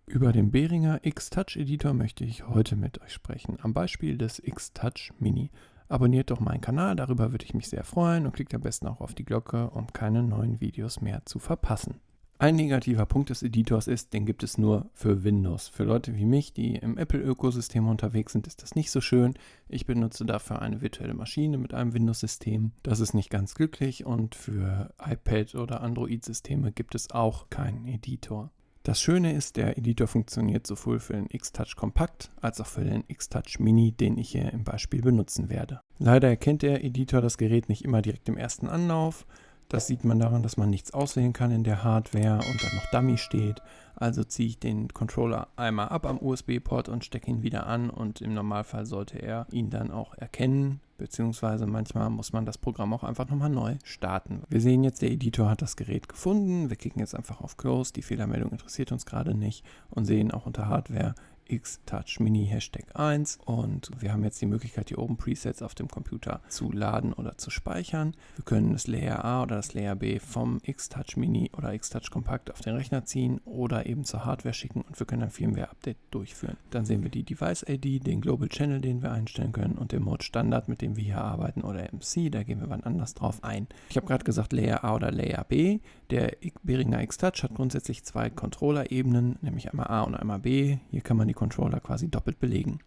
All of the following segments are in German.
Über den Behringer X-Touch Editor möchte ich heute mit euch sprechen, am Beispiel des X-Touch Mini. Abonniert doch meinen Kanal, darüber würde ich mich sehr freuen und klickt am besten auch auf die Glocke, um keine neuen Videos mehr zu verpassen. Ein negativer Punkt des Editors ist, den gibt es nur für Windows. Für Leute wie mich, die im Apple-Ökosystem unterwegs sind, ist das nicht so schön. Ich benutze dafür eine virtuelle Maschine mit einem Windows-System. Das ist nicht ganz glücklich und für iPad- oder Android-Systeme gibt es auch keinen Editor. Das Schöne ist, der Editor funktioniert sowohl für den X-Touch Kompakt als auch für den X-Touch Mini, den ich hier im Beispiel benutzen werde. Leider erkennt der Editor das Gerät nicht immer direkt im ersten Anlauf. Das sieht man daran, dass man nichts auswählen kann in der Hardware und dann noch Dummy steht. Also ziehe ich den Controller einmal ab am USB-Port und stecke ihn wieder an und im Normalfall sollte er ihn dann auch erkennen, beziehungsweise manchmal muss man das Programm auch einfach nochmal neu starten. Wir sehen jetzt, der Editor hat das Gerät gefunden. Wir klicken jetzt einfach auf Close, die Fehlermeldung interessiert uns gerade nicht und sehen auch unter Hardware X-Touch Mini #1 und wir haben jetzt die Möglichkeit, hier oben Presets auf dem Computer zu laden oder zu speichern. Wir können das Layer A oder das Layer B vom X-Touch Mini oder X-Touch Kompakt auf den Rechner ziehen oder eben zur Hardware schicken und wir können ein Firmware-Update durchführen. Dann sehen wir die Device-ID, den Global Channel, den wir einstellen können und den Mode Standard, mit dem wir hier arbeiten, oder MC, da gehen wir wann anders drauf ein. Ich habe gerade gesagt Layer A oder Layer B. Der Behringer X-Touch hat grundsätzlich zwei Controller-Ebenen, nämlich einmal A und einmal B. Hier kann man die Controller quasi doppelt belegen.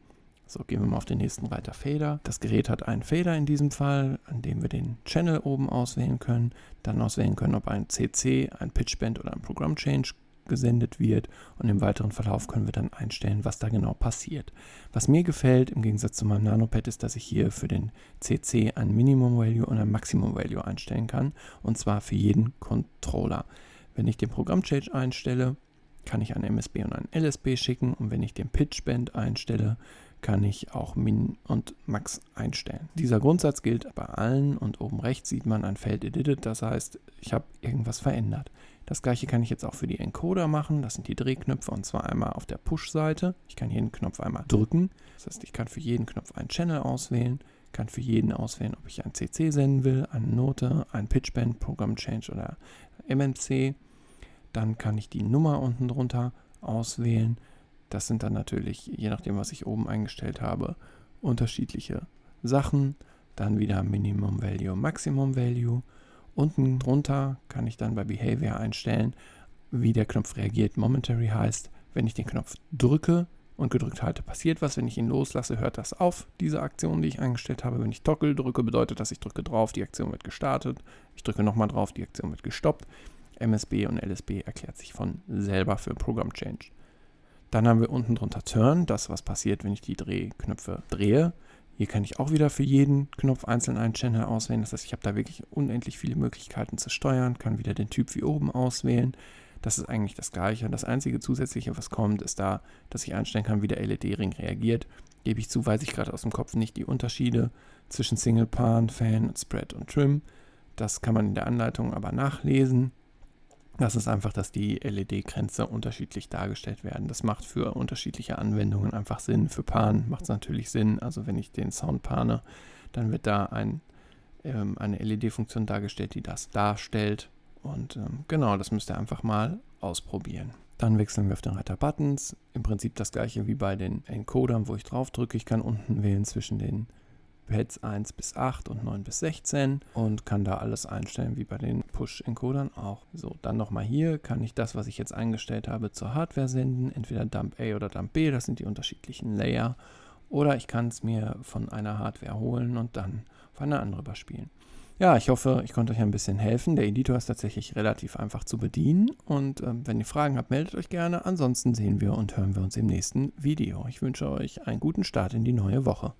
So, gehen wir mal auf den nächsten Reiter Fader. Das Gerät hat einen Fader in diesem Fall, an dem wir den Channel oben auswählen können, dann auswählen können, ob ein CC, ein Pitchbend oder ein Program Change gesendet wird und im weiteren Verlauf können wir dann einstellen, was da genau passiert. Was mir gefällt, im Gegensatz zu meinem Nanopad, ist, dass ich hier für den CC ein Minimum Value und ein Maximum Value einstellen kann und zwar für jeden Controller. Wenn ich den Program Change einstelle, kann ich ein MSB und ein LSB schicken und wenn ich den Pitchbend einstelle, kann ich auch Min und Max einstellen. Dieser Grundsatz gilt bei allen und oben rechts sieht man ein Feld Edited, das heißt, ich habe irgendwas verändert. Das gleiche kann ich jetzt auch für die Encoder machen, das sind die Drehknöpfe und zwar einmal auf der Push-Seite. Ich kann jeden Knopf einmal drücken, das heißt, ich kann für jeden Knopf einen Channel auswählen, kann für jeden auswählen, ob ich ein CC senden will, eine Note, ein Pitchbend, Program Change oder MMC. Dann kann ich die Nummer unten drunter auswählen. Das sind dann natürlich, je nachdem, was ich oben eingestellt habe, unterschiedliche Sachen. Dann wieder Minimum Value, Maximum Value. Unten drunter kann ich dann bei Behavior einstellen, wie der Knopf reagiert. Momentary heißt, wenn ich den Knopf drücke und gedrückt halte, passiert was. Wenn ich ihn loslasse, hört das auf, diese Aktion, die ich eingestellt habe. Wenn ich Toggle drücke, bedeutet das, ich drücke drauf, die Aktion wird gestartet. Ich drücke nochmal drauf, die Aktion wird gestoppt. MSB und LSB erklärt sich von selber für Program Change. Dann haben wir unten drunter Turn, das was passiert, wenn ich die Drehknöpfe drehe. Hier kann ich auch wieder für jeden Knopf einzeln einen Channel auswählen. Das heißt, ich habe da wirklich unendlich viele Möglichkeiten zu steuern, kann wieder den Typ wie oben auswählen. Das ist eigentlich das Gleiche. Das einzige Zusätzliche, was kommt, ist da, dass ich einstellen kann, wie der LED-Ring reagiert. Gebe ich zu, weiß ich gerade aus dem Kopf nicht die Unterschiede zwischen Single Pan, Fan, Spread und Trim. Das kann man in der Anleitung aber nachlesen. Das ist einfach, dass die LED-Grenze unterschiedlich dargestellt werden. Das macht für unterschiedliche Anwendungen einfach Sinn. Für Pan macht es natürlich Sinn. Also wenn ich den Sound pane, dann wird da eine LED-Funktion dargestellt, die das darstellt. Und genau, das müsst ihr einfach mal ausprobieren. Dann wechseln wir auf den Reiter Buttons. Im Prinzip das gleiche wie bei den Encodern, wo ich drauf drücke. Ich kann unten wählen zwischen den Pads 1 bis 8 und 9 bis 16 und kann da alles einstellen wie bei den Push-Encodern auch. So, dann nochmal hier kann ich das, was ich jetzt eingestellt habe, zur Hardware senden, entweder Dump A oder Dump B, das sind die unterschiedlichen Layer, oder ich kann es mir von einer Hardware holen und dann auf eine andere überspielen. Ja, ich hoffe, ich konnte euch ein bisschen helfen. Der Editor ist tatsächlich relativ einfach zu bedienen und wenn ihr Fragen habt, meldet euch gerne. Ansonsten sehen wir und hören wir uns im nächsten Video. Ich wünsche euch einen guten Start in die neue Woche.